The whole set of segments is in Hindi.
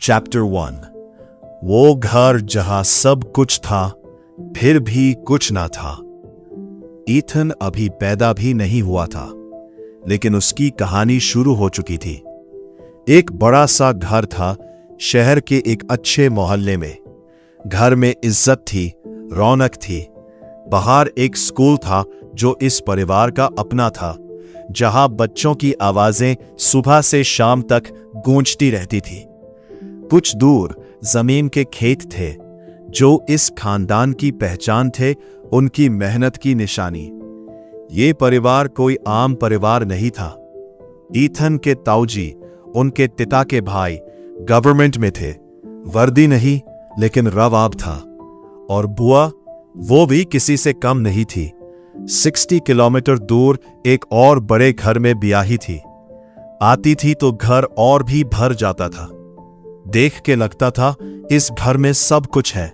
चैप्टर 1। वो घर जहां सब कुछ था फिर भी कुछ ना था। ईथन अभी पैदा भी नहीं हुआ था, लेकिन उसकी कहानी शुरू हो चुकी थी। एक बड़ा सा घर था शहर के एक अच्छे मोहल्ले में। घर में इज्जत थी, रौनक थी। बाहर एक स्कूल था जो इस परिवार का अपना था, जहां बच्चों की आवाजें सुबह से शाम तक गूंजती रहती थी। कुछ दूर जमीन के खेत थे जो इस खानदान की पहचान थे, उनकी मेहनत की निशानी। ये परिवार कोई आम परिवार नहीं था। ईथन के ताऊजी, उनके पिता के भाई, गवर्नमेंट में थे। वर्दी नहीं, लेकिन रवाब था। और बुआ, वो भी किसी से कम नहीं थी। 60 किलोमीटर दूर एक और बड़े घर में ब्याही थी। आती थी तो घर और भी भर जाता था। देख के लगता था इस घर में सब कुछ है।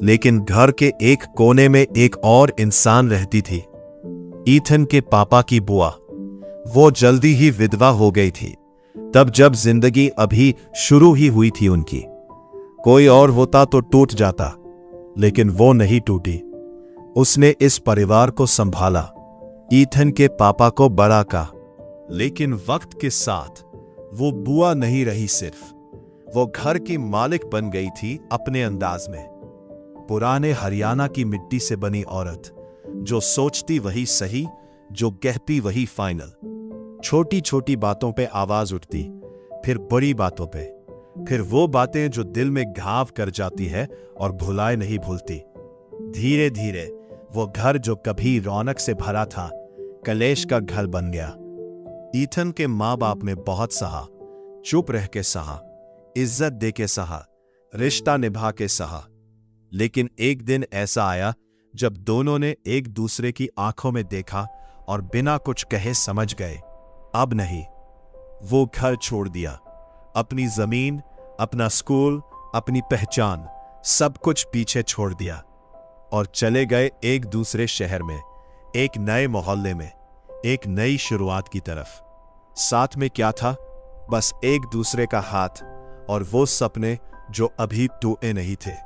लेकिन घर के एक कोने में एक और इंसान रहती थी, ईथन के पापा की बुआ। वो जल्दी ही विधवा हो गई थी, तब जब जिंदगी अभी शुरू ही हुई थी उनकी। कोई और होता तो टूट जाता, लेकिन वो नहीं टूटी। उसने इस परिवार को संभाला, ईथन के पापा को बड़ा का। लेकिन वक्त के साथ वो बुआ नहीं रही, सिर्फ वो घर की मालिक बन गई थी अपने अंदाज में। पुराने हरियाणा की मिट्टी से बनी औरत, जो सोचती वही सही, जो कहती वही फाइनल। छोटी छोटी बातों पे आवाज उठती, फिर बड़ी बातों पे, फिर वो बातें जो दिल में घाव कर जाती है और भुलाए नहीं भूलती। धीरे धीरे वो घर जो कभी रौनक से भरा था, कलेश का घर बन गया। ईथन के माँ बाप ने बहुत सहा, चुप रह के सहा, इज्जत दे के सहा, रिश्ता निभा के सहा। लेकिन एक दिन ऐसा आया जब दोनों ने एक दूसरे की आंखों में देखा और बिना कुछ कहे समझ गए, अब नहीं। वो घर छोड़ दिया, अपनी जमीन, अपना स्कूल, अपनी पहचान, सब कुछ पीछे छोड़ दिया और चले गए एक दूसरे शहर में, एक नए मोहल्ले में, एक नई शुरुआत की तरफ। साथ में क्या था? बस एक दूसरे का हाथ और वो सपने जो अभी टूटे नहीं थे।